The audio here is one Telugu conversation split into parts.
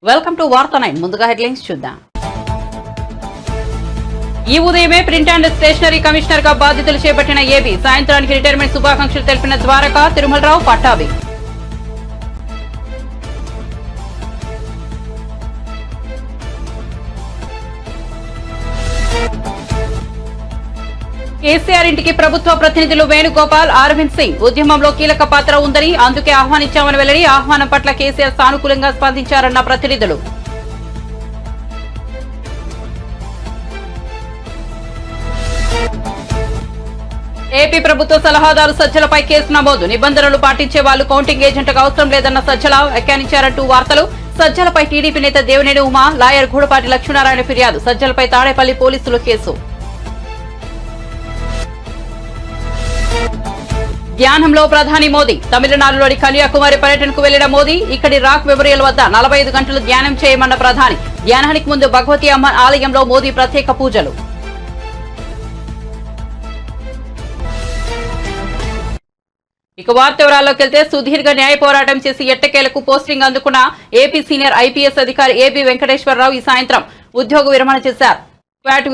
వెల్కమ్ టు వార్తా 9 ముందుగా హెడ్లైన్స్ చూద్దాం. ఈ ఉదయమే ప్రింట్ అండ్ స్టేషనరీ కమిషనర్ గా బాధ్యతలు చేపట్టిన ఏబీ సాయంత్రానికి రిటైర్మెంట్ శుభాకాంక్షలు తెలిపిన ద్వారకా తిరుమలరావు పట్టాభి. కేసీఆర్ ఇంటికి ప్రభుత్వ ప్రతినిధులు వేణుగోపాల్, అరవింద్ సింగ్ ఉద్యమంలో కీలక పాత్ర ఉందని అందుకే ఆహ్వానించామని వెల్లడి. ఆహ్వానం పట్ల కేసీఆర్ సానుకూలంగా స్పందించారన్న ప్రతినిధులు. ఏపీ ప్రభుత్వ సలహాదారు సజ్జలపై కేసు నమోదు. నిబంధనలు పాటించే వాళ్లు కౌంటింగ్ ఏజెంట్గా అవసరం లేదన్న సజ్జల వ్యాఖ్యానించారంటూ వార్తలు. సజ్జలపై టీడీపీ నేత దేవినేని ఉమా, లాయర్ గూడపాటి లక్ష్మీనారాయణ ఫిర్యాదు. సజ్జలపై తాడేపల్లి పోలీసులు కేసు. ధ్యానంలో ప్రధాని మోదీ. తమిళనాడులోని కన్యాకుమారి పర్యటనకు వెళ్లిన మోదీ ఇక్కడి రాక్ మెమోరియల్ వద్ద 45 గంటలు ధ్యానం చేయమన్న ప్రధాని. ధ్యానానికి ముందు భగవతి అమ్మ ఆలయంలో మోదీ ప్రత్యేక పూజలు. ఇక వార్త వివరాల్లోకి వెళ్తే సుదీర్ఘ న్యాయ పోరాటం చేసి ఎట్టకేలకు పోస్టింగ్ అందుకున్న ఏపీ సీనియర్ ఐపీఎస్ అధికారి ఏబీ వెంకటేశ్వరరావు ఈ సాయంత్రం ఉద్యోగ విరమణ చేశారు. క్వాట్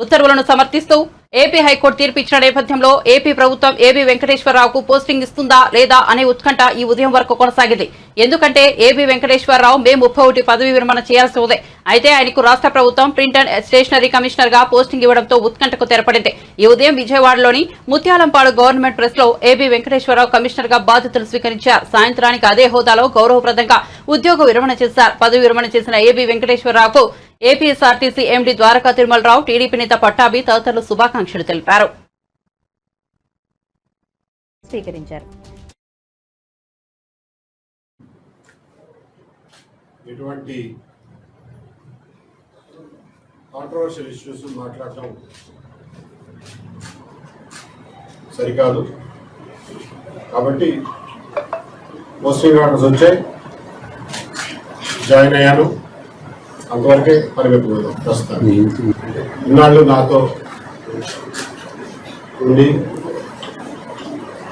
ఉత్తర్వులను సమర్థిస్తూ ఏపీ హైకోర్టు తీర్పు ఇచ్చిన నేపథ్యంలో ఏపీ ప్రభుత్వం ఏబీ వెంకటేశ్వరరావుకు పోస్టింగ్ ఇస్తుందా లేదా అనే ఉత్కంఠ ఈ ఉదయం వరకు కొనసాగింది. ఎందుకంటే ఏబీ వెంకటేశ్వరరావు మే 31 పదవి విరమణ చేయాల్సి ఉంది. అయితే ఆయనకు రాష్ట్ర ప్రభుత్వం ప్రింట్ అండ్ స్టేషనరీ కమిషనర్ గా పోస్టింగ్ ఇవ్వడంతో ఉత్కంఠకు తెరపడింది. ఈ ఉదయం విజయవాడలోని ముత్యాలంపాడు గవర్నమెంట్ ప్రెస్ లో ఏబీ వెంకటేశ్వరరావు కమిషనర్ గా బాధ్యతలు స్వీకరించారు. సాయంత్రానికి అదే హోదాలో గౌరవప్రదంగా ఉద్యోగ విరమణ చేశారు. పదవి విరమణ చేసిన ఏబీ వెంకటేశ్వరరావుకు APSRTC MD Dwaraka Tirumalarao, TDP నేత పట్టాభి తదితరులు శుభాకాంక్షలు తెలిపారు. స్వీకరించారు. ఎటువంటి కాంట్రవర్షియల్ ఇష్యూస్ మాట్లాడటం సరికాదు. కాబట్టి పోస్టింగ్ ఆర్డర్స్ వచ్చాయి, జాయిన్ అయ్యాను, అంతవరకే పరిమితమవుతాం. ప్రస్తుతం ఇన్నాళ్ళు నాతో ఉండి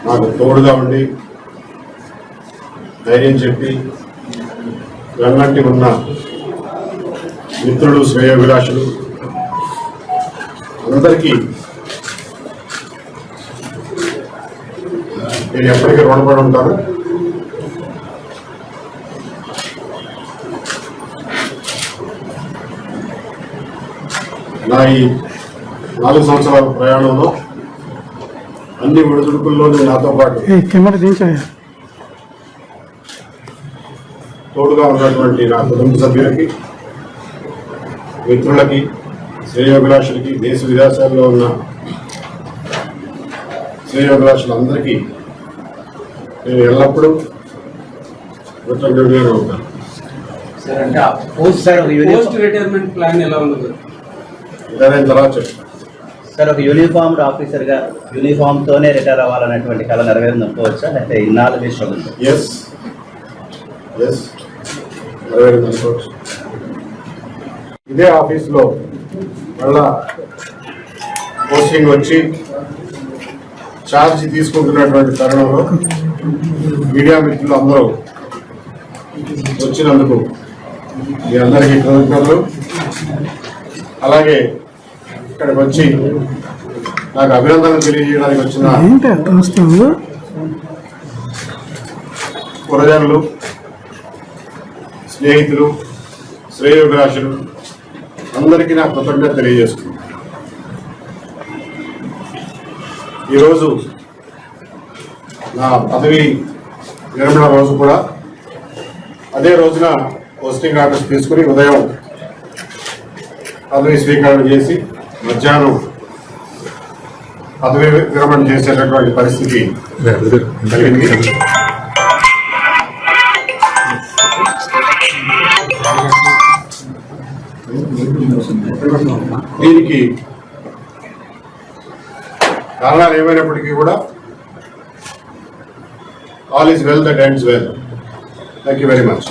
నాకు తోడుగా ఉండి ధైర్యం చెప్పి వెన్నంటి ఉన్న మిత్రులు, శ్రేయోభిలాషులు అందరికీ నేను ఎప్పటికీ రుణపడి ఉంటాను. నా ఈ 4 సంవత్సరాల ప్రయాణంలో అన్ని ఒడిదుడుకుల్లోనూ నాతో పాటు తోడుగా ఉన్నటువంటి నా కుటుంబ సభ్యులకి, మిత్రులకి, శ్రేయోభిలాషులకి, దేశ విదేశాల్లో ఉన్న శ్రేయోభిలాషులందరికీ నేను ఎల్లప్పుడూ కృతజ్ఞుడిగానే ఉంటాను. పోస్ట్ రిటైర్మెంట్ ప్లాన్ ఎలా ఉండదు ఇదైన తర్వాత చెప్తాను సార్. ఒక యూనిఫామ్డ్ ఆఫీసర్ గా యూనిఫామ్ తోనే రిటైర్ అవ్వాలనేటువంటి కళ నెరవేరుంది అనుకోవచ్చా, లేకపోతే ఇన్నాళ్ళు మీ స్ట్రగుల్? ఎస్ నెరవేరుంది అనుకోవచ్చు. ఇదే ఆఫీస్లో మళ్ళా పోస్టింగ్ వచ్చి ఛార్జ్ తీసుకుంటున్నటువంటి తరుణంలో మీడియా మిత్రులు అందరూ వచ్చినందుకు మీ అందరికీ కృతజ్ఞతలు. అలాగే ఇక్కడికి వచ్చి నాకు అభినందనలు తెలియజేయడానికి వచ్చిన ప్రజలు, స్నేహితులు, శ్రేయోభిలాషులు అందరికీ నా కృతజ్ఞత తెలియజేస్తున్నాను. ఈరోజు నా పదవి విరమణ రోజు కూడా అదే రోజున పోస్టింగ్ ఆర్డర్స్ తీసుకుని ఉదయం పదవి స్వీకరణ చేసి మధ్యాహ్నం పదవి విరమణ చేసేటటువంటి పరిస్థితి కలిగింది. దీనికి కారణాలు ఏమైనప్పటికీ కూడా all is well that ends well. Thank you very much.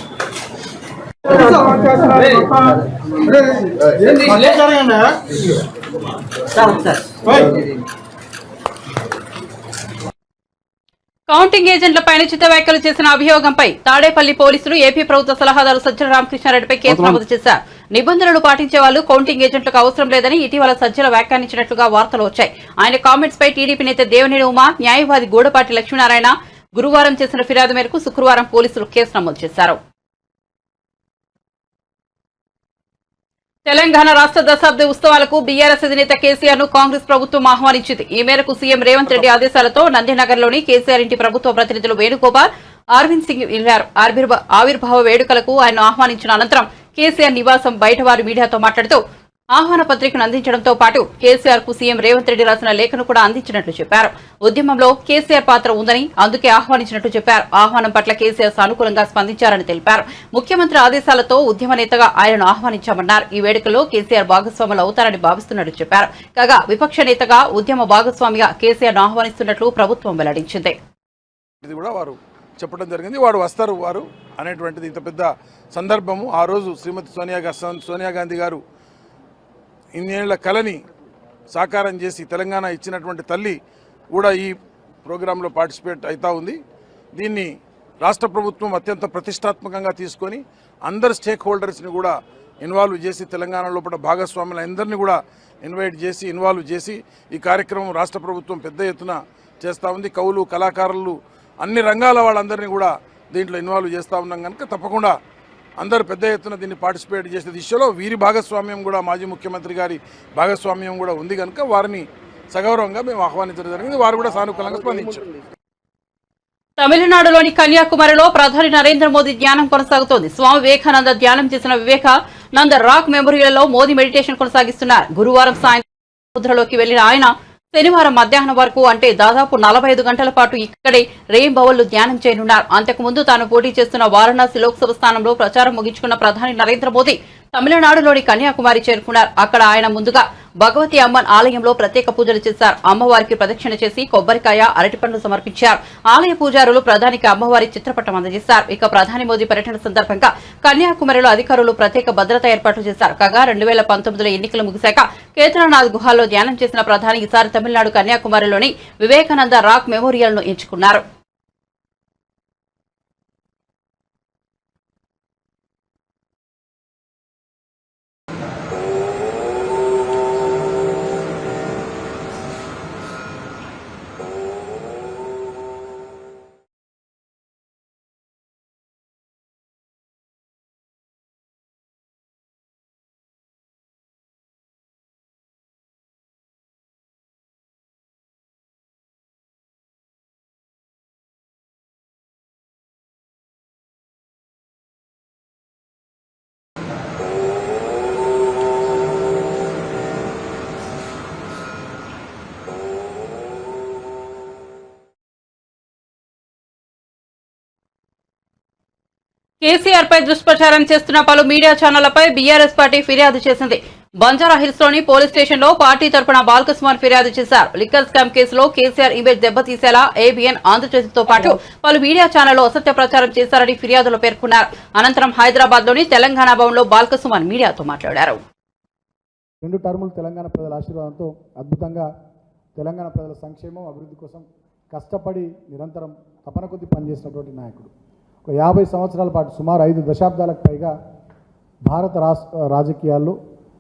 Counting ఏజెంట్లపై అనుచిత వ్యాఖ్యలు చేసిన అభియోగంపై తాడేపల్లి పోలీసులు ఏపీ ప్రభుత్వ సలహాదారు సజ్జల రామకృష్ణారెడ్డిపై కేసు నమోదు చేశారు. నిబంధనలు పాటించే వాళ్ళు కౌంటింగ్ ఏజెంట్లకు అవసరం లేదని ఇటీవల సజ్జల వ్యాఖ్యానించినట్లుగా వార్తలు వచ్చాయి. ఆయన కామెంట్స్ పై టీడీపీ నేత దేవినేని ఉమా, న్యాయవాది గూడపాటి లక్ష్మీనారాయణ గురువారం చేసిన ఫిర్యాదు మేరకు శుక్రవారం పోలీసులు కేసు నమోదు చేశారు. తెలంగాణ రాష్ట్ర దశాబ్ది ఉత్సవాలకు బీఆర్ఎస్ అధినేత కేసీఆర్ ను కాంగ్రెస్ ప్రభుత్వం ఆహ్వానించింది. ఈ మేరకు సీఎం రేవంత్ రెడ్డి ఆదేశాలతో నందినగర్లోని కేసీఆర్ ఇంటి ప్రభుత్వ ప్రతినిధులు వేణుగోపాల్, అరవింద్ సింగ్ వెళ్లారు. ఆవిర్భావ వేడుకలకు ఆయన ఆహ్వానించిన అనంతరం కేసీఆర్ నివాసం బయట వారు మీడియాతో మాట్లాడుతూ ఆహ్వాన పత్రికను అందించడంతో పాటు కేసీఆర్ కు సీఎం రేవంత్ రెడ్డి రాసిన లేఖను కూడా అందించినట్లు చెప్పారు. ఉద్యమంలో కేసీఆర్ పాత్ర ఉందని అందుకే ఆహ్వానించినట్లు చెప్పారు. ఆహ్వానం పట్ల కేసీఆర్ సానుకూలంగా స్పందించారని తెలిపారు. ముఖ్యమంత్రి ఆదేశాలతో ఉద్యమ నేతగా ఆయనను ఆహ్వానించామన్నారు. ఈ వేడుకలో కేసీఆర్ భాగస్వాములు అవుతారని భావిస్తున్నట్టు చెప్పారు. కాగా విపక్ష నేతగా ఉద్యమ భాగస్వామిగా కేసీఆర్ ను ఆహ్వానిస్తున్నట్లు ప్రభుత్వం వెల్లడించింది. చెప్పడం జరిగింది. వారు వస్తారు వారు అనేటువంటిది ఇంత పెద్ద సందర్భము. ఆ రోజు శ్రీమతి సోనియా గాంధీ గారు ఇన్నేళ్ల కళని సాకారం చేసి తెలంగాణ ఇచ్చినటువంటి తల్లి కూడా ఈ ప్రోగ్రాంలో పార్టిసిపేట్ అవుతూ ఉంది. దీన్ని రాష్ట్ర ప్రభుత్వం అత్యంత ప్రతిష్టాత్మకంగా తీసుకొని అందరు స్టేక్ హోల్డర్స్ని కూడా ఇన్వాల్వ్ చేసి తెలంగాణ లోపల భాగస్వాములందరినీ కూడా ఇన్వాల్వ్ చేసి ఈ కార్యక్రమం రాష్ట్ర ప్రభుత్వం పెద్ద ఎత్తున చేస్తూ ఉంది. కవులు, కళాకారులు, అన్ని రంగాల వాళ్ళందరినీ కూడా దీంట్లో ఇన్వాల్వ్ చేస్తూ ఉన్నాం కనుక తప్పకుండా అందరూ పెద్ద ఎత్తున దీన్ని పార్టిసిపేట్ చేసే దిశలో వీరి భాగస్వామ్యం కూడా మాజీ ముఖ్యమంత్రి గారి భాగస్వామ్యం కూడా ఉంది కనుక వారిని సగౌరవంగా మేము ఆహ్వానించడం జరిగింది. వారు కూడా సానుకూలంగా స్పందించారు. తమిళనాడులోని కన్యాకుమారిలో ప్రధాని నరేంద్ర మోదీ ధ్యానం కొనసాగుతోంది. స్వామి వివేకానంద ధ్యానం చేసిన వివేకానంద రాక్ మెమోరియల్లో మోదీ మెడిటేషన్ కొనసాగిస్తున్నారు. గురువారం సాయంత్రం సముద్రంలోకి వెళ్లిన ఆయన శనివారం మధ్యాహ్నం వరకు అంటే దాదాపు 45 గంటల పాటు ఇక్కడే రేయింబవళ్లు ధ్యానం చేయనున్నారు. అంతకుముందు తాను పోటీ చేస్తున్న వారణాసి లోక్సభ స్థానంలో ప్రచారం ముగించుకున్న ప్రధాని నరేంద్ర మోదీ తమిళనాడులోని కన్యాకుమారి చేరుకున్నారు. అక్కడ ఆయన ముందుగా భగవతి అమ్మన్ ఆలయంలో ప్రత్యేక పూజలు చేశారు. అమ్మవారికి ప్రదక్షిణ చేసి కొబ్బరికాయ, అరటిపండ్లు సమర్పించారు. ఆలయ పూజారులు ప్రధానికి అమ్మవారి చిత్రపటం అందజేశారు. ఇక ప్రధాని మోదీ పర్యటన సందర్భంగా కన్యాకుమారిలో అధికారులు ప్రత్యేక భద్రతా ఏర్పాట్లు చేశారు. కాగా 2019లో ఎన్నికలు ముగిశాక కేదార్నాథ్ గుహాల్లో ధ్యానం చేసిన ప్రధాని ఈసారి తమిళనాడు కన్యాకుమారిలోని వివేకానంద రాక్ మెమోరియల్ ను ఎంచుకున్నారు. కేసీఆర్ పై దుష్ప్రచారం చేస్తున్న పలు మీడియా ఛానళ్లపై బీఆర్ఎస్ పార్టీ ఫిర్యాదు చేసింది. బంజారాహిల్స్ లోని పోలీస్ స్టేషన్ లో పార్టీ తరపున బాల్కసుమార్ ఫిర్యాదు చేశారు. లిక్కర్ స్కామ్ కేసులో కేసీఆర్ ఇమేజ్ దెబ్బతీసేలా ఏబీఎన్, ఆంధ్రజ్యోతితో పాటు పలు మీడియా ఛానళ్లు అసత్య ప్రచారం చేశారని ఫిర్యాదులో పేర్కొన్నారు. అనంతరం హైదరాబాద్ లోని తెలంగాణ భవన్ లో బాల్కసుమార్ మీడియాతో మాట్లాడారు. 2 టర్ములు తెలంగాణ ప్రజల ఆశీర్వాదంతో అద్భుతంగా తెలంగాణ ప్రజల సంక్షేమం, అభివృద్ధి కోసం కష్టపడి నిరంతరం తపన కొద్ది పనిచేసినటువంటి నాయకుడు. ఒక 50 సంవత్సరాల పాటు సుమారు 5 దశాబ్దాలకు పైగా భారత రాజకీయాల్లో,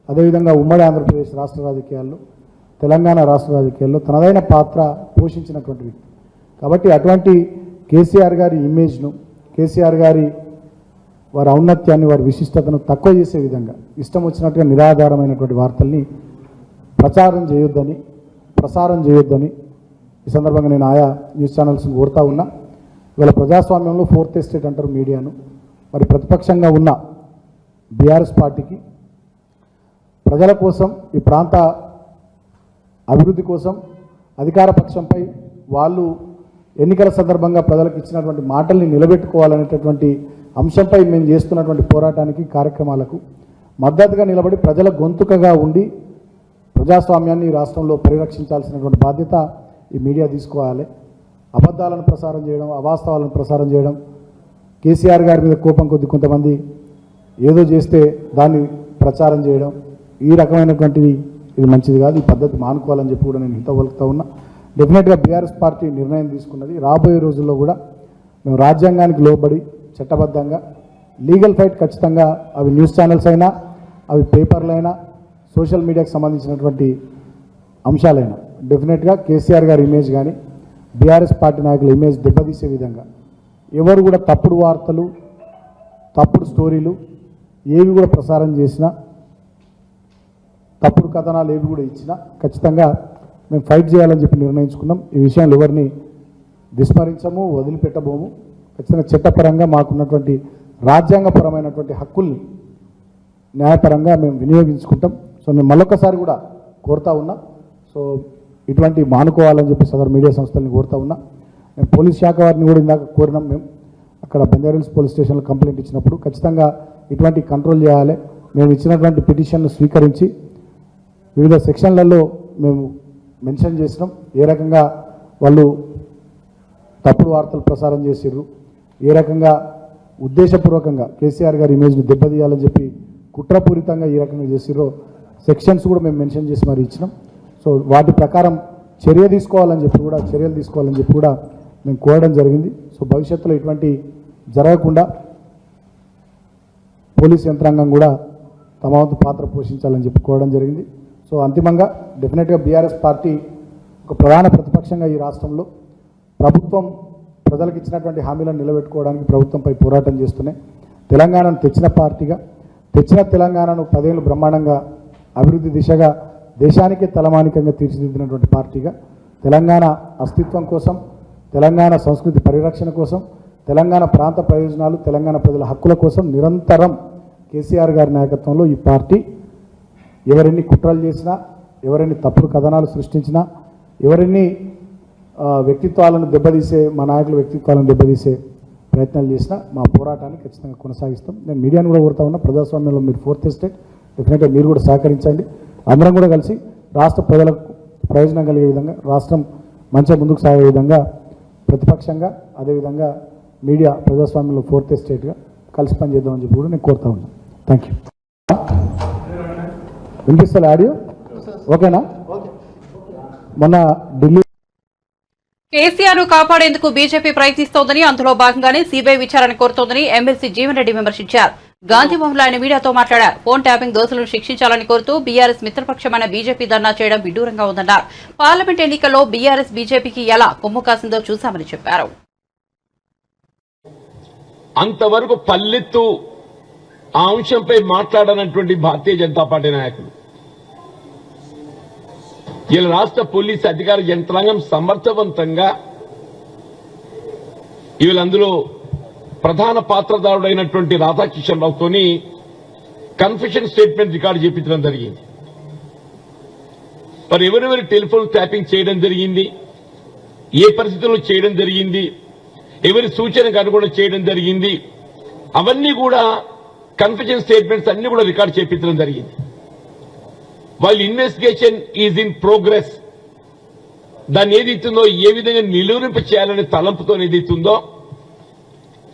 అదేవిధంగా ఉమ్మడి ఆంధ్రప్రదేశ్ రాష్ట్ర రాజకీయాల్లో, తెలంగాణ రాష్ట్ర రాజకీయాల్లో తనదైన పాత్ర పోషించినటువంటి వ్యక్తి. కాబట్టి అటువంటి కేసీఆర్ గారి ఇమేజ్ను, కేసీఆర్ గారి వారి ఔన్నత్యాన్ని, వారి విశిష్టతను తక్కువ చేసే విధంగా ఇష్టం వచ్చినట్టుగా నిరాధారమైనటువంటి వార్తల్ని ప్రసారం చేయొద్దని ఈ సందర్భంగా నేను ఆయా న్యూస్ ఛానల్స్ని కోరుతా ఉన్నా. ఇవాళ ప్రజాస్వామ్యంలో 4th ఎస్టేట్ అంటారు మీడియాను. మరి ప్రతిపక్షంగా ఉన్న బీఆర్ఎస్ పార్టీకి ప్రజల కోసం, ఈ ప్రాంత అభివృద్ధి కోసం అధికార పక్షంపై వాళ్ళు ఎన్నికల సందర్భంగా ప్రజలకు ఇచ్చినటువంటి మాటల్ని నిలబెట్టుకోవాలనేటటువంటి అంశంపై మేము చేస్తున్నటువంటి పోరాటానికి, కార్యక్రమాలకు మద్దతుగా నిలబడి ప్రజల గొంతుకగా ఉండి ప్రజాస్వామ్యాన్ని రాష్ట్రంలో పరిరక్షించాల్సినటువంటి బాధ్యత ఈ మీడియా తీసుకోవాలి. అబద్ధాలను ప్రసారం చేయడం, అవాస్తవాలను ప్రసారం చేయడం, కేసీఆర్ గారి మీద కోపం కొద్ది కొంతమంది ఏదో చేస్తే దాన్ని ప్రచారం చేయడం, ఈ రకమైనటువంటివి ఇది మంచిది కాదు. ఈ పద్ధతి మానుకోవాలని చెప్పి కూడా నేను హితవలుపుతా ఉన్నా. డెఫినెట్గా బీఆర్ఎస్ పార్టీ నిర్ణయం తీసుకున్నది. రాబోయే రోజుల్లో కూడా మేము రాజ్యాంగానికి లోబడి చట్టబద్ధంగా లీగల్ ఫైట్ ఖచ్చితంగా, అవి న్యూస్ ఛానల్స్ అయినా, అవి పేపర్లైనా, సోషల్ మీడియాకి సంబంధించినటువంటి అంశాలైనా డెఫినెట్గా కేసీఆర్ గారి ఇమేజ్ కానీ బీఆర్ఎస్ పార్టీ నాయకుల ఇమేజ్ దెబ్బతీసే విధంగా ఎవరు కూడా తప్పుడు వార్తలు, తప్పుడు స్టోరీలు ఏవి కూడా ప్రసారం చేసినా, తప్పుడు కథనాలు ఏవి కూడా ఇచ్చినా ఖచ్చితంగా మేము ఫైట్ చేయాలని చెప్పి నిర్ణయించుకున్నాం. ఈ విషయాన్ని ఎవరిని విస్మరించము, వదిలిపెట్టబోము. ఖచ్చితంగా చట్టపరంగా మాకున్నటువంటి రాజ్యాంగపరమైనటువంటి హక్కుల్ని న్యాయపరంగా మేము వినియోగించుకుంటాం. సో నేను మళ్ళొక్కసారి కూడా కోరుతా ఉన్నా, సో ఇటువంటి మానుకోవాలని చెప్పి సదరు మీడియా సంస్థల్ని కోరుతా ఉన్నా. మేము పోలీస్ శాఖ వారిని కూడా ఇందాక కోరినాం. మేము అక్కడ బంజారాహిల్స్ పోలీస్ స్టేషన్లో కంప్లైంట్ ఇచ్చినప్పుడు ఖచ్చితంగా ఇటువంటి కంట్రోల్ చేయాలి. మేము ఇచ్చినటువంటి పిటిషన్ను స్వీకరించి వివిధ సెక్షన్లలో మేము మెన్షన్ చేసినాం. ఏ రకంగా వాళ్ళు తప్పుడు వార్తలు ప్రసారం చేసిర్రు, ఏ రకంగా ఉద్దేశపూర్వకంగా కేసీఆర్ గారి ఇమేజ్ని దెబ్బతీయాలని చెప్పి కుట్రపూరితంగా ఏ రకంగా చేసిర్రో సెక్షన్స్ కూడా మేము మెన్షన్ చేసి మరి ఇచ్చినాం. సో వాటి ప్రకారం చర్యలు తీసుకోవాలని చెప్పి కూడా మేము కోరడం జరిగింది. సో భవిష్యత్తులో ఇటువంటి జరగకుండా పోలీస్ యంత్రాంగం కూడా తమ వంతు పాత్ర పోషించాలని చెప్పి కోరడం జరిగింది. సో అంతిమంగా డెఫినెట్గా బీఆర్ఎస్ పార్టీ ఒక ప్రధాన ప్రతిపక్షంగా ఈ రాష్ట్రంలో ప్రభుత్వం ప్రజలకు ఇచ్చినటువంటి హామీలను నిలబెట్టుకోవడానికి ప్రభుత్వంపై పోరాటం చేస్తూనే తెలంగాణను తెచ్చిన పార్టీగా, తెచ్చిన తెలంగాణను 10 ఏళ్ళు బ్రహ్మాండంగా అభివృద్ధి దిశగా దేశానికే తలమానికంగా తీర్చిదిద్దినటువంటి పార్టీగా తెలంగాణ అస్తిత్వం కోసం, తెలంగాణ సంస్కృతి పరిరక్షణ కోసం, తెలంగాణ ప్రాంత ప్రయోజనాలు, తెలంగాణ ప్రజల హక్కుల కోసం నిరంతరం కేసీఆర్ గారి నాయకత్వంలో ఈ పార్టీ ఎవరెన్ని కుట్రలు చేసినా, ఎవరెన్ని తప్పుడు కథనాలు సృష్టించినా, ఎవరెన్ని వ్యక్తిత్వాలను దెబ్బతీసే, మా నాయకుల వ్యక్తిత్వాలను దెబ్బతీసే ప్రయత్నాలు చేసినా మా పోరాటాన్ని ఖచ్చితంగా కొనసాగిస్తాం. నేను మీడియాను కూడా కోరుతా ఉన్నా, ప్రజాస్వామ్యంలో మీరు 4th ఎస్టేట్, డెఫినెట్గా మీరు కూడా సహకరించండి. అందరం కూడా కలిసి రాష్ట్ర ప్రజలకు ప్రయోజనం కలిగే విధంగా, రాష్ట్రం మంచిగా ముందుకు సాగే విధంగా ప్రతిపక్షంగా, అదేవిధంగా మీడియా ప్రజాస్వామ్యంలో 4th ఎస్టేట్గా కలిసి పనిచేద్దామని చెప్పి కూడా నేను కోరుతా ఉన్నాను. Thank you. వినిపిస్తుంది ఆడియో? ఓకేనా? మొన్న ఢిల్లీ కేసీఆర్ ను కాపాడేందుకు బీజేపీ ప్రయత్నిస్తోందని, అందులో భాగంగానే సీబీఐ విచారణ కోరుతోందని ఎమ్మెల్సీ జీవన్ రెడ్డి విమర్శించారు. గాంధీభవన్లో ఆయన మీడియాతో మాట్లాడారు. ఫోన్ ట్యాపింగ్ దోషులను శిక్షించాలని కోరుతూ బీఆర్ఎస్ మిత్రపక్షమైన బీజేపీ ధర్నా చేయడం విడ్డూరంగా ఉందన్నారు. పార్లమెంట్ ఎన్నికల్లో బీఆర్ఎస్ బీజేపీకి ఎలా కొమ్ము కాసిందో చూశామని చెప్పారు. అంతవరకు పల్లెత్తు ఆ అంశంపై మాట్లాడనటువంటి భారతీయ జనతా పార్టీ నాయకులు ఇలా రాష్ట్ర పోలీసు అధికార యంత్రాంగం సమర్థవంతంగా వీళ్ళందులో ప్రధాన పాత్రదారుడైనటువంటి రాధాకిషన్ రావుతోని కన్ఫెషన్ స్టేట్మెంట్ రికార్డు చేపించడం జరిగింది. మరి ఎవరెవరి టెలిఫోన్ ట్యాపింగ్ చేయడం జరిగింది, ఏ పరిస్థితుల్లో చేయడం జరిగింది, ఎవరి సూచనకు అనుగుణంగా చేయడం జరిగింది, అవన్నీ కూడా కన్ఫెషన్ స్టేట్మెంట్స్ అన్ని కూడా రికార్డు చేపించడం జరిగింది. While investigation is in progress, దాన్ని ఏదైతుందో ఏ విధంగా నిలువరింప చేయాలనే తలంపుతో ఏదైతుందో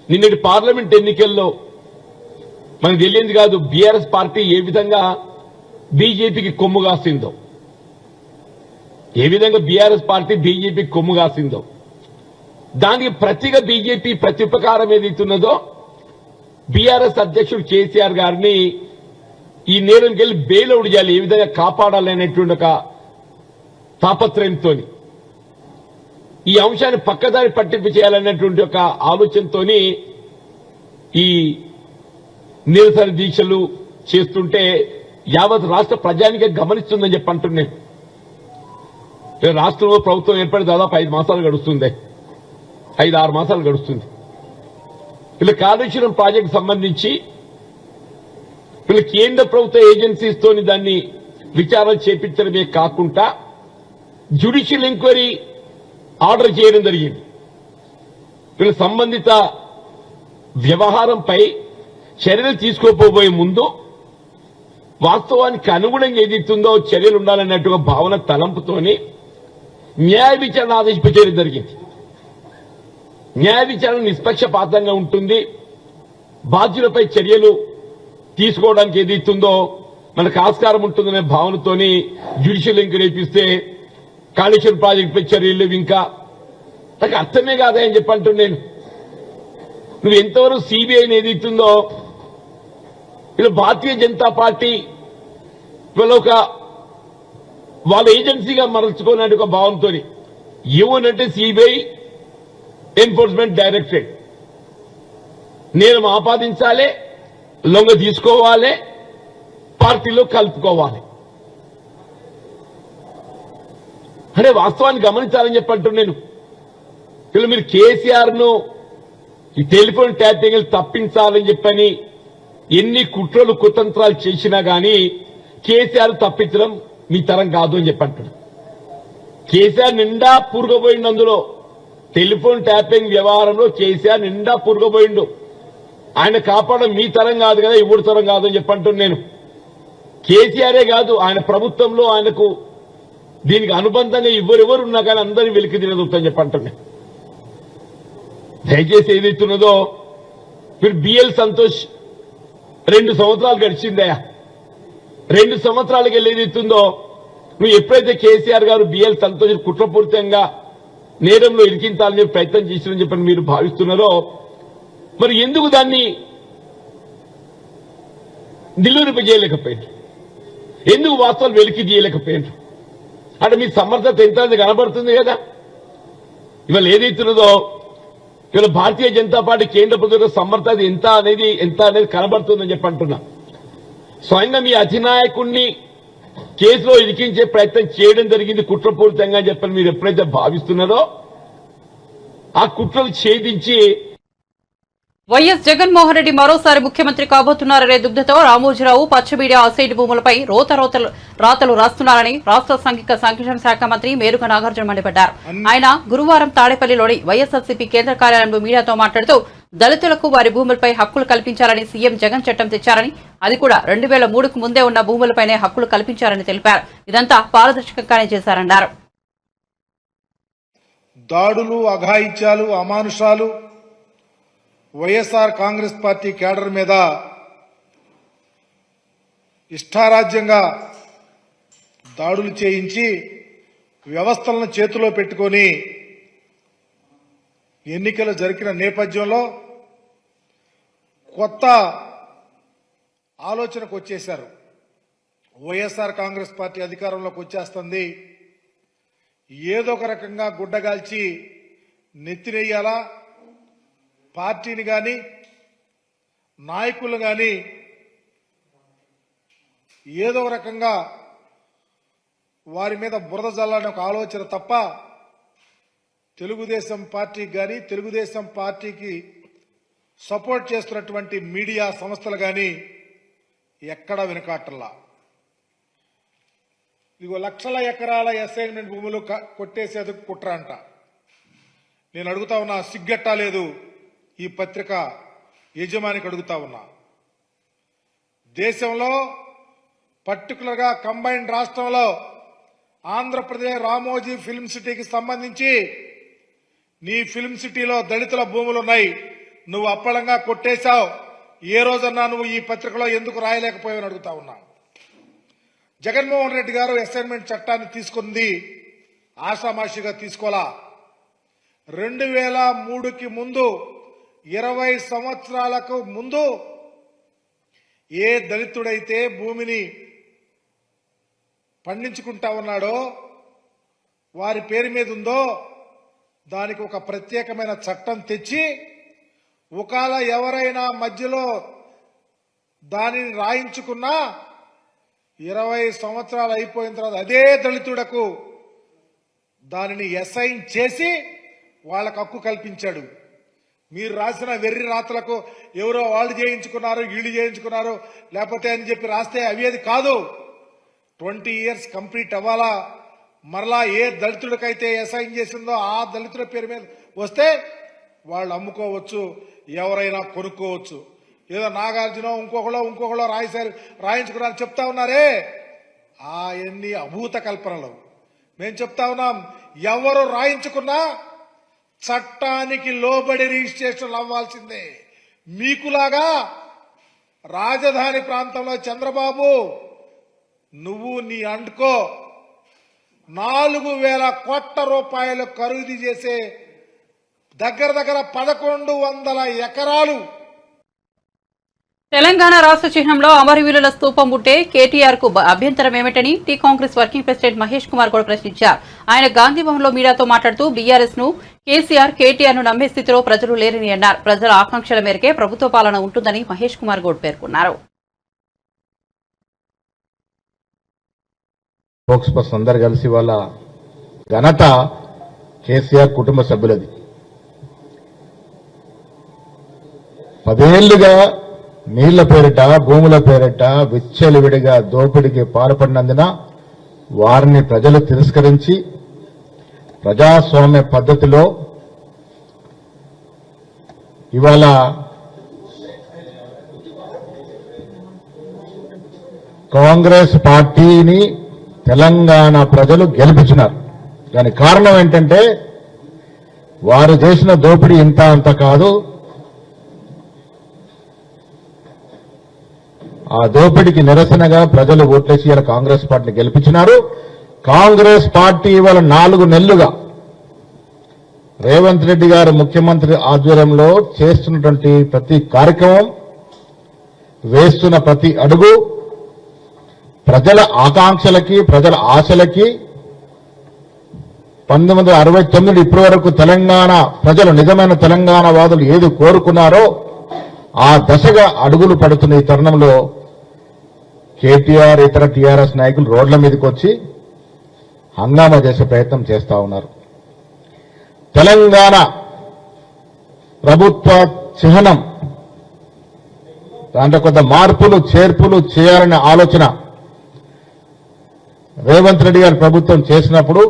నిన్నటి పార్లమెంట్ ఎన్నికల్లో మనకు తెలియంది కాదు బీఆర్ఎస్ పార్టీ ఏ విధంగా బీజేపీకి కొమ్ము కాసిందో, ఏ విధంగా బీఆర్ఎస్ పార్టీ బీజేపీకి కొమ్ము కాసిందో, దానికి ప్రతిగా బీజేపీ ప్రత్యుపకారం ఏదైతున్నదో బీఆర్ఎస్ అధ్యక్షుడు కేసీఆర్ గారిని ఈ నేరంకి వెళ్ళి బెయిల్అవుట్ చేయాలి, ఏ విధంగా కాపాడాలనేటువంటి ఒక తాపత్రయంతో ఈ అంశాన్ని పక్కదారి పట్టింపు చేయాలనేటువంటి ఒక ఆలోచనతో ఈ నిరసన దీక్షలు చేస్తుంటే యావత్ రాష్ట్ర ప్రజానికే గమనిస్తుందని చెప్పి అంటున్నాను. రాష్ట్రంలో ప్రభుత్వం ఏర్పడి దాదాపు 5 మాసాలు గడుస్తుంది, 5-6 మాసాలు గడుస్తుంది. వీళ్ళ కాళేశ్వరం ప్రాజెక్టు సంబంధించి వీళ్ళ కేంద్ర ప్రభుత్వ ఏజెన్సీస్ తోని దాన్ని విచారణ చేపించడమే కాకుండా జ్యుడిషియల్ ఎంక్వైరీ ఆర్డర్ చేయడం జరిగింది. వీళ్ళ సంబంధిత వ్యవహారంపై చర్యలు తీసుకోపోబోయే ముందు వాస్తవానికి అనుగుణంగా ఏదైతుందో చర్యలు ఉండాలన్నట్టుగా భావన తలంపుతోని న్యాయ విచారణ ఆదేశించడం జరిగింది. న్యాయ విచారణ నిష్పక్షపాతంగా ఉంటుంది, బాధ్యులపై చర్యలు తీసుకోవడానికి ఏదైతుందో మనకు ఆస్కారం ఉంటుందనే భావనతోని జ్యుడిషియల్ ఎంక్వైరీ ఇప్పిస్తే కాళేశ్వరం ప్రాజెక్టు చర్యలు ఇంకా నాకు అర్థమే కాదా అని చెప్పంటున్నాను నేను. నువ్వు ఎంతవరకు సిబిఐని ఏదైతుందో ఇలా భారతీయ జనతా పార్టీ ఇవాళ ఒక వాళ్ళ ఏజెన్సీగా మరల్చుకునే ఒక భావంతో ఏమనంటే సిబిఐ ఎన్ఫోర్స్మెంట్ డైరెక్టరేట్ నేను ఆపాదించాలి, లొంగ తీసుకోవాలి, పార్టీలో కలుపుకోవాలి అనే వాస్తవాన్ని గమనించాలని చెప్పంటున్నాను నేను. ఇలా మీరు కేసీఆర్ ను ఈ టెలిఫోన్ ట్యాపింగ్ తప్పించాలని చెప్పని ఎన్ని కుట్రలు కుతంత్రాలు చేసినా గానీ కేసీఆర్ తప్పించడం మీ తరం కాదు అని చెప్పంటున్నాడు. కేసీఆర్ నిండా పురుగబోయిండు, అందులో టెలిఫోన్ ట్యాపింగ్ వ్యవహారంలో కేసీఆర్ నిండా పురుగబోయిండు. ఆయన కాపాడడం మీ తరం కాదు కదా, ఇవ్వడు తరం కాదు అని చెప్పంటున్నాను నేను. కేసీఆరే కాదు, ఆయన ప్రభుత్వంలో ఆయనకు దీనికి అనుబంధంగా ఎవరెవరు ఉన్నా కానీ అందరినీ వెలికి తినదొద్దని చెప్పంటున్నాను. దయచేసి ఏదైతున్నదో మీరు బిఎల్ సంతోష్ 2 సంవత్సరాలు గడిచిందయా, 2 సంవత్సరాలకి వెళ్ళి ఏదైతుందో నువ్వు ఎప్పుడైతే కేసీఆర్ గారు బిఎల్ సంతోష్ కుట్రపూరితంగా నేరంలో ఇరికించాలని ప్రయత్నం చేసినని చెప్పని మీరు భావిస్తున్నారో మరి ఎందుకు దాన్ని నిలువరింపజేయలేకపోయారు, ఎందుకు వాస్తవాలు వెలికి తీయలేకపోయారు అంటే మీ సమర్థత ఎంత కనబడుతుంది కదా. ఇవాళ ఏదైతున్నదో ఇవాళ భారతీయ జనతా పార్టీ కేంద్ర ప్రభుత్వ సమర్థత ఎంత అనేది కనబడుతుందని చెప్పి అంటున్నా. స్వయంగా మీ అధినాయకుడిని కేసులో ఇరికించే ప్రయత్నం చేయడం జరిగింది కుట్రపూరితంగా అని చెప్పని మీరు ఎప్పుడైతే భావిస్తున్నారో ఆ కుట్రలు ఛేదించి వైఎస్ జగన్మోహన్ రెడ్డి మరోసారి ముఖ్యమంత్రి కాబోతున్నారనే దుగ్ధతో రామోజీరావు పచ్చబీడి అసైడ్ భూములపై రాతలు రాస్తున్నారని రాష్ట్ర సాంఘిక సంక్షేమ శాఖ మంత్రి మేరుగ నాగార్జున మండిపడ్డారు. ఆయన గురువారం తాడేపల్లిలోని వైఎస్ఆర్సీపీ కేంద్ర కార్యాలయంలో మీడియాతో మాట్లాడుతూ దళితులకు వారి భూములపై హక్కులు కల్పించాలని సీఎం జగన్ చట్టం తెచ్చారని, అది కూడా 2003కు ముందే ఉన్న భూములపైనే హక్కులు కల్పించారని తెలిపారు. ఇదంతా పారదర్శకంగానే చేశారన్నారు. దాడులు, అఘాయిత్యాలు, అమానుషాలు వైఎస్ఆర్ కాంగ్రెస్ పార్టీ కేడర్ మీద ఇష్టారాజ్యంగా దాడులు చేయించి వ్యవస్థలను చేతిలో పెట్టుకొని ఎన్నికలు జరిగిన నేపథ్యంలో కొత్త ఆలోచనకు వచ్చేశారు. వైఎస్ఆర్ కాంగ్రెస్ పార్టీ అధికారంలోకి వచ్చేస్తుంది, ఏదో ఒక రకంగా గుడ్డగాల్చి నెత్తినేయాలా, పార్టీని కానీ నాయకులు కానీ ఏదో ఒక రకంగా వారి మీద బురద జల్లాలని ఒక ఆలోచన తప్ప తెలుగుదేశం పార్టీకి కానీ తెలుగుదేశం పార్టీకి సపోర్ట్ చేస్తున్నటువంటి మీడియా సంస్థలు కానీ ఎక్కడా వెనుకాటల్లా. ఇదిగో లక్షల ఎకరాల అసైన్మెంట్ భూములు కొట్టేసేది కుట్ర అంట. నేను అడుగుతా ఉన్నా, సిగ్గట్టా లేదు ఈ పత్రిక యజమానికి అడుగుతా ఉన్నా. దేశంలో పర్టికులర్గా కంబైన్డ్ రాష్ట్రంలో ఆంధ్రప్రదేశ్ రామోజీ ఫిల్మ్ సిటీకి సంబంధించి నీ ఫిల్మ్ సిటీలో దళితుల భూములున్నాయి, నువ్వు అప్పళంగా కొట్టేశావు. ఏ రోజన్నా నువ్వు ఈ పత్రికలో ఎందుకు రాయలేకపోయావని అడుగుతా ఉన్నా. జగన్మోహన్ రెడ్డి గారు అసైన్మెంట్ చట్టాన్ని తీసుకుంది ఆషామాషిగా తీసుకోలా. 2003కి ముందు 20 సంవత్సరాలకు ముందు ఏ దళితుడైతే భూమిని పండించుకుంటా ఉన్నాడో, వారి పేరు మీద ఉందో దానికి ఒక ప్రత్యేకమైన చట్టం తెచ్చి ఒకవేళ ఎవరైనా మధ్యలో దానిని రాయించుకున్నా 20 సంవత్సరాలు అయిపోయిన తర్వాత అదే దళితుడకు దానిని అసైన్ చేసి వాళ్ళకు హక్కు కల్పించాడు. మీరు రాసిన వెర్రి రాతలకు ఎవరో వాళ్ళు చేయించుకున్నారు, వీళ్ళు చేయించుకున్నారు లేకపోతే అని చెప్పి రాస్తే అవి కాదు. 20 years కంప్లీట్ అవ్వాలా. మరలా ఏ దళితుడికైతే అసైన్ చేసిందో ఆ దళితుల పేరు మీద వస్తే వాళ్ళు అమ్ముకోవచ్చు, ఎవరైనా కొనుక్కోవచ్చు. ఏదో నాగార్జున ఇంకొకళ్ళో రాయించుకున్నారు చెప్తా ఉన్నారే, ఆ ఎన్ని అభూత కల్పనలు. మేము చెప్తా ఉన్నాం, ఎవరు రాయించుకున్నా చట్టానికి లోబడి రిజిస్ట్రేషన్ అవ్వాల్సిందే. మీకులాగా రాజధాని ప్రాంతంలో చంద్రబాబు నువ్వు నీ అంటుకో 4,000 కోట్ల రూపాయలు ఖరీదు చేసే దగ్గర 1,100 ఎకరాలు తెలంగాణ రాష్ట్ర చిహ్నంలో అమరవీరుల స్తూపం ఉంటే కేటీఆర్ కు అభ్యంతరం ఏమిటని T Congress working president Mahesh Kumar Goud ప్రశ్నించారు. ఆయన గాంధీ భవన్ లో మీడియాతో మాట్లాడుతూ బీఆర్ఎస్ ను కేసీఆర్ ను నమ్మే స్థితిలో ప్రజలు లేరని అన్నారు. ప్రజల ఆకాంక్షల మేరకే ప్రభుత్వ పాలన ఉంటుందని మహేష్ కుమార్ గౌడ్ పేర్కొన్నారు. స్పోక్స్ పర్సన్ అందరు కలిసి వాళ్ళ ఘనత కేసీఆర్ కుటుంబ సభ్యులది. 10 ఏళ్లుగా నీళ్ల పేరిట భూముల పేరిట విచ్చలవిడిగా దోపిడీకి పాల్పడినందున వారిని ప్రజలు తిరస్కరించి ప్రజాస్వామ్య పద్ధతిలో ఇవాళ కాంగ్రెస్ పార్టీని తెలంగాణ ప్రజలు గెలిపించినారు. దానికి కారణం ఏంటంటే వారు చేసిన దోపిడీ ఇంత అంత కాదు. ఆ దోపిడీకి నిరసనగా ప్రజలు ఓట్లేసి ఇవాళ కాంగ్రెస్ పార్టీని గెలిపించినారు. కాంగ్రెస్ పార్టీ ఇవాళ 4 నెలలుగా రేవంత్ రెడ్డి గారు ముఖ్యమంత్రి ఆధ్వర్యంలో చేస్తున్నటువంటి ప్రతి కార్యక్రమం, వేస్తున్న ప్రతి అడుగు ప్రజల ఆకాంక్షలకి, ప్రజల ఆశలకి 1969 ఇప్పటి వరకు తెలంగాణ ప్రజలు నిజమైన తెలంగాణ వాదులు ఏది కోరుకున్నారో ఆ దశగా అడుగులు పడుతున్న ఈ తరుణంలో కేటీఆర్ ఇతర టీఆర్ఎస్ నాయకులు రోడ్ల మీదకి వచ్చి హంగామా చేసే ప్రయత్నం చేస్తా ఉన్నారు. తెలంగాణ ప్రభుత్వ చిహ్నం దాంట్లో కొంత మార్పులు చేర్పులు చేయాలనే ఆలోచన రేవంత్ రెడ్డి గారి ప్రభుత్వం చేసినప్పుడు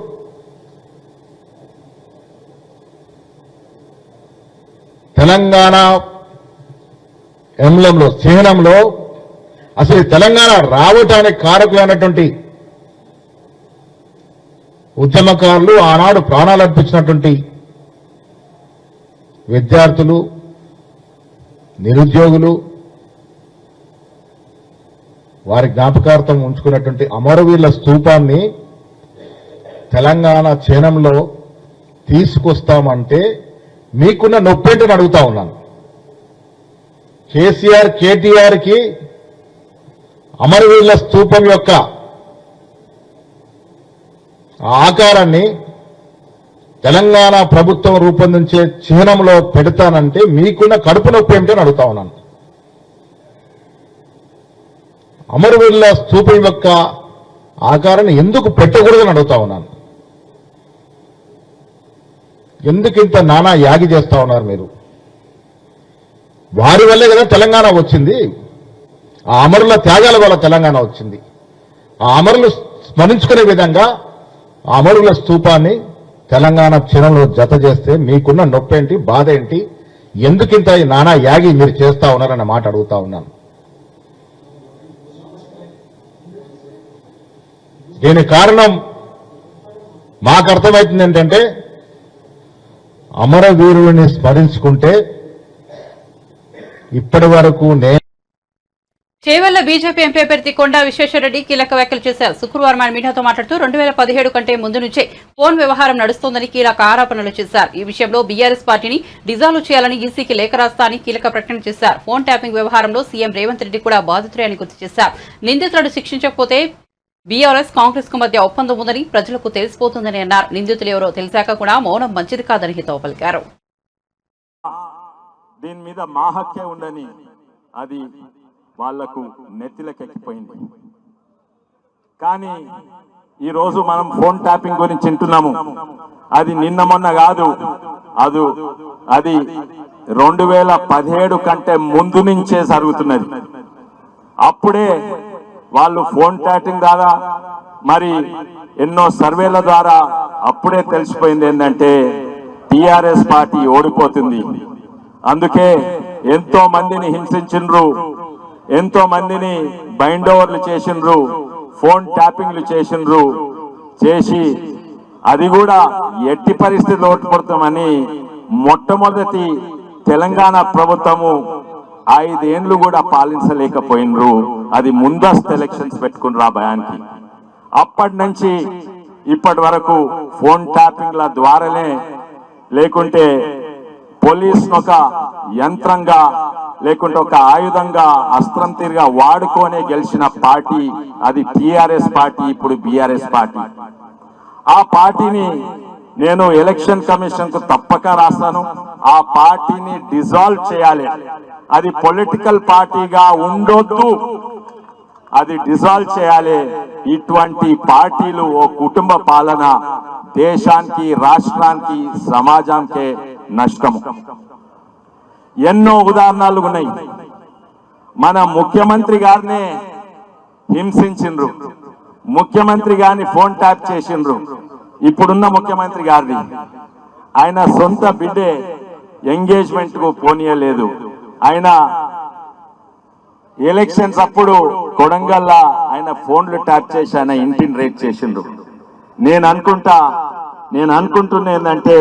తెలంగాణ ఎంబ్లంలో చిహ్నంలో అసలు తెలంగాణ రావటానికి కారకులైనటువంటి ఉద్యమకారులు, ఆనాడు ప్రాణాలు అర్పించినటువంటి విద్యార్థులు, నిరుద్యోగులు, వారి జ్ఞాపకార్థం ఉంచుకున్నటువంటి అమరవీరుల స్తూపాన్ని తెలంగాణ చిహ్నంలో తీసుకొస్తామంటే మీకున్న నొప్పేంటని అడుగుతా ఉన్నాను. కేసీఆర్, కేటీఆర్ కి అమరవీరుల స్తూపం యొక్క ఆకారాన్ని తెలంగాణ ప్రభుత్వం రూపొందించే చిహ్నంలో పెడతానంటే మీకున్న కడుపు నొప్పి ఏమిటని అడుగుతా ఉన్నాను. అమరవీరుల స్తూపం యొక్క ఆకారాన్ని ఎందుకు పెట్టకూడదని అడుగుతా ఉన్నాను. ఎందుకు ఇంత నానా యాగి చేస్తా ఉన్నారు మీరు? వారి వల్లే కదా తెలంగాణ వచ్చింది. ఆ అమరుల త్యాగాల వల్ల తెలంగాణ వచ్చింది. ఆ అమరులు స్మరించుకునే విధంగా ఆ అమరుల స్తూపాన్ని తెలంగాణ చిహ్నంలో జత చేస్తే మీకున్న నొప్పేంటి, బాధ ఏంటి, ఎందుకింత నానా యాగి మీరు చేస్తా ఉన్నారన్న మాట అడుగుతా ఉన్నాను. దీనికి కారణం మాకు అర్థమవుతుంది ఏంటంటే అమరవీరుని స్మరించుకుంటే ఇప్పటి వరకు చేవెళ్ల బీజేపీ ఎంపీ అభ్యర్థి కొండా విశ్వేశ్వరరెడ్డి కీలక వ్యాఖ్యలు చేశారు. శుక్రవారం ఆయన మీడియాతో మాట్లాడుతూ 2017 కంటే ముందు నుంచే ఫోన్ వ్యవహారం నడుస్తోందని కీలక ఆరోపణలు చేశారు. ఈ విషయంలో బీఆర్ఎస్ పార్టీని డిజాల్వ్ చేయాలని ఈసీకి లేఖ రాస్తా అని కీలక ప్రకటన చేశారు. ఫోన్ ట్యాపింగ్ వ్యవహారంలో సీఎం రేవంత్ రెడ్డి కూడా బాధితుడే అని గుర్తు చేశారు. నిందితులను శిక్షించకపోతే బీఆర్ఎస్ కాంగ్రెస్ కు మధ్య ఒప్పందం ఉందని ప్రజలకు తెలిసిపోతుందని అన్నారు. నిందితులు ఎవరో తెలిసాక కూడా మౌనం మంచిది కాదని హితవు పలికారు. దీని మీద మా హక్కే ఉండని అది వాళ్లకు నెత్తిలకెక్కిపోయింది. కానీ ఈరోజు మనం ఫోన్ ట్యాపింగ్ గురించి వింటున్నాము. అది నిన్న మొన్న కాదు, అది 2017 కంటే ముందు నుంచే జరుగుతున్నది. అప్పుడే వాళ్ళు ఫోన్ ట్యాపింగ్ ద్వారా మరి ఎన్నో సర్వేల ద్వారా అప్పుడే తెలిసిపోయింది ఏంటంటే టిఆర్ఎస్ పార్టీ ఓడిపోతుంది. అందుకే ఎంతో మందిని హింసించిండ్రు, ఎంతో మందిని బైండ్ ఓవర్లు చేసిండ్రు, ఫోన్ ట్యాపింగ్లు చేసి అది కూడా ఎట్టి పరిస్థితులు ఓడిపోతామని మొట్టమొదటి తెలంగాణ ప్రభుత్వము 5 ఏళ్లు కూడా పాలించలేకపోయినరు. అది ముందస్తు ఎలక్షన్స్ పెట్టుకున్నారు ఆ భయానికి. అప్పటి నుంచి ఇప్పటి వరకు ఫోన్ ట్యాపింగ్ల ద్వారానే లేకుంటే పోలీస్ ఒక యంత్రంగా లేకుంటే ఒక ఆయుధంగా అస్త్రం తీరుగా వాడుకోనే గెలిచిన పార్టీ అది టిఆర్ఎస్ పార్టీ, ఇప్పుడు బిఆర్ఎస్ పార్టీ. ఆ పార్టీని నేను ఎలక్షన్ కమిషన్ కు తప్పక రాస్తాను. ఆ పార్టీని డిజాల్వ్ చేయాలి. అది పొలిటికల్ పార్టీగా ఉండొద్దు, అది డిజాల్వ్ చేయాలి. ఇటువంటి పార్టీలు ఓ కుటుంబ పాలన దేశానికి, రాష్ట్రానికి, సమాజానికి నష్టము. ఎన్నో ఉదాహరణలు ఉన్నాయి. మన ముఖ్యమంత్రి గారినే హింసించిండ్రు, ముఖ్యమంత్రి గారిని ఫోన్ ట్యాప్ చేసిండ్రు. ఇప్పుడున్న ముఖ్యమంత్రి గారిని ఆయన సొంత బిడ్డే ఎంగేజ్మెంట్ కు పోనీయలేదు. ఆయన ఎలక్షన్స్ అప్పుడు కొడంగల్లా ఆయన ఫోన్లు ట్యాప్ చేసి ఆయన ఇంటిని రేట్ చేసిండ్రు. నేను అనుకుంటున్నా ఏంటంటే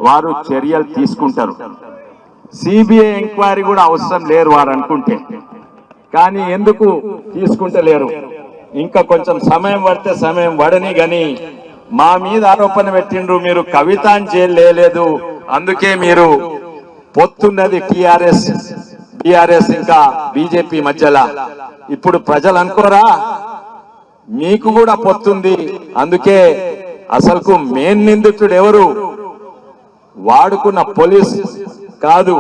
వారు చర్యలు తీసుకుంటారు. సిబిఐ ఎంక్వైరీ కూడా అవసరం లేరు వారు అనుకుంటే, కానీ ఎందుకు తీసుకుంటలేరు? ఇంకా కొంచెం సమయం పడితే సమయం పడని గాని మా మీద ఆరోపణ పెట్టిండ్రు, మీరు కవితాన్ని చేయలేదు, అందుకే మీరు పొత్తున్నది టిఆర్ఎస్ బిఆర్ఎస్ ఇంకా బీజేపీ మధ్యలో. ఇప్పుడు ప్రజలు అనుకోరా మీకు కూడా పొత్తుంది, అందుకే అసలుకు మెయిన్ నిందితుడు ఎవరు? వాడుకున్న పోలీస్ కాదు,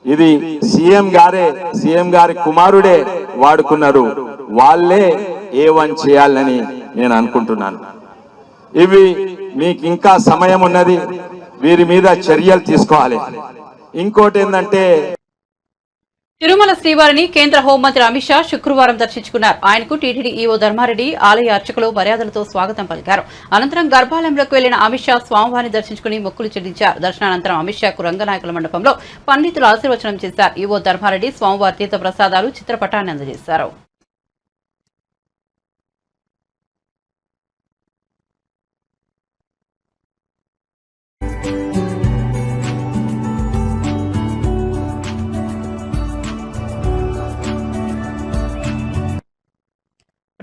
ఇది సీఎం గారి కుమారుడే వాడుకున్నారు. వాళ్ళే A1 చేయాలని నేను అనుకుంటున్నాను. ఇవి మీకు ఇంకా సమయం ఉన్నది, వీరి మీద చర్యలు తీసుకోవాలి. ఇంకోటి ఏంటంటే తిరుమల శ్రీవారిని కేంద్ర హోంమంత్రి అమిత్ షా శుక్రవారం దర్శించుకున్నారు. ఆయనకు టీటీడీ ఈవో ధర్మారెడ్డి, ఆలయ అర్చకులు మర్యాదలతో స్వాగతం పలికారు. అనంతరం గర్భాలయంలోకి వెళ్లిన అమిత్ షా స్వామివారిని దర్శించుకుని మొక్కులు చెల్లించారు. దర్శనానంతరం అమిత్ షాకు రంగనాయకుల మండపంలో పండితులు ఆశీర్వచనం చేశారు. ఈవో ధర్మారెడ్డి స్వామివారి తీర్థ ప్రసాదాలు, చిత్రపటాన్ని అందజేశారు.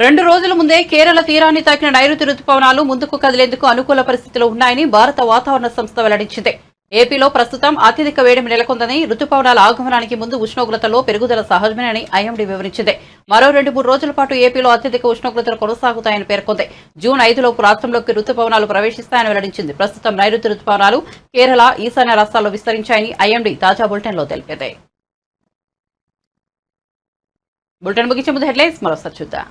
రెండు రోజుల ముందే కేరళ తీరాన్ని తాకిన నైరుతి రుతుపవనాలు ముందుకు కదిలేందుకు అనుకూల పరిస్థితులు ఉన్నాయని భారత వాతావరణ సంస్థ వెల్లడించింది. ఏపీలో ప్రస్తుతం అత్యధిక వేడిమి నెలకొందని, రుతుపవనాల ఆగమనానికి ముందు ఉష్ణోగ్రతలో పెరుగుదల సహజమేనని ఐఎండీ వివరించింది. మరో 2-3 రోజుల పాటు ఏపీలో అత్యధిక ఉష్ణోగ్రతలు కొనసాగుతాయని పేర్కొంది. జూన్ 5లోపు రాష్ట్రంలోకి రుతుపవనాలు ప్రవేశిస్తాయని వెల్లడించింది. ప్రస్తుతం నైరుతి రుతుపవనాలు కేరళ, ఈశాన్య రాష్ట్రాల్లో విస్తరించాయని ఐఎండీ తాజా బులెటిన్లో తెలిపింది. బులెటిన్ ముగించే ముందు హెడ్లైన్స్ మరోసారి చూద్దాం.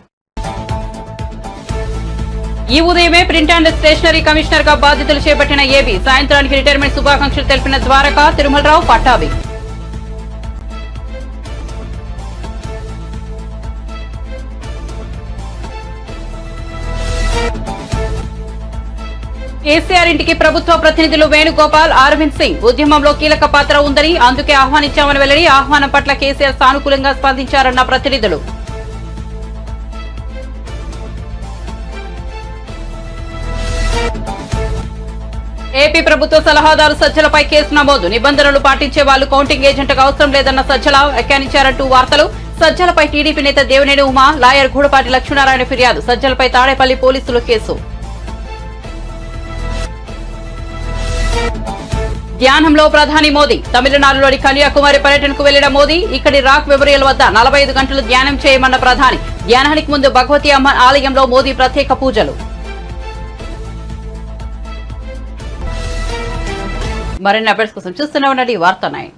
ఈ ఉదయమే ప్రింట్ అండ్ స్టేషనరీ కమిషనర్ గా బాధ్యతలు చేపట్టిన ఏబీ, సాయంత్రానికి రిటైర్మెంట్ శుభాకాంక్షలు తెలిపిన ద్వారకా, తిరుమలరావు, పట్టాభి. కేసీఆర్ ఇంటికి ప్రభుత్వ ప్రతినిధులు వేణుగోపాల్, అరవింద్ సింగ్ ఉద్యమంలో కీలక పాత్ర ఉందని, అందుకే ఆహ్వానించామని వెల్లడి. ఆహ్వానం పట్ల కేసీఆర్ సానుకూలంగా స్పందించారన్న ప్రతినిధులు. ఏపీ ప్రభుత్వ సలహాదారు సజ్జలపై కేసు నమోదు. నిబంధనలు పాటించే వాళ్లు కౌంటింగ్ ఏజెంట్కు అవసరం లేదన్న సజ్జల వ్యాఖ్యానించారంటూ వార్తలు. సజ్జలపై టీడీపీ నేత దేవినేని ఉమా, లాయర్ గూడపాటి లక్ష్మీనారాయణ ఫిర్యాదు. సజ్జలపై తాడేపల్లి పోలీసులు కేసు. ధ్యానంలో ప్రధాని మోదీ. తమిళనాడులోని కన్యాకుమారి పర్యటనకు వెళ్లిన మోదీ ఇక్కడి రాక్ మెమోరియల్ వద్ద 45 గంటలు ధ్యానం చేయమన్న ప్రధాని. ధ్యానానికి ముందు భగవతి అమ్మ ఆలయంలో మోదీ ప్రత్యేక పూజలు. మరిన్ని అప్డేట్స్ కోసం చూస్తూనే ఉండండి వార్త 9.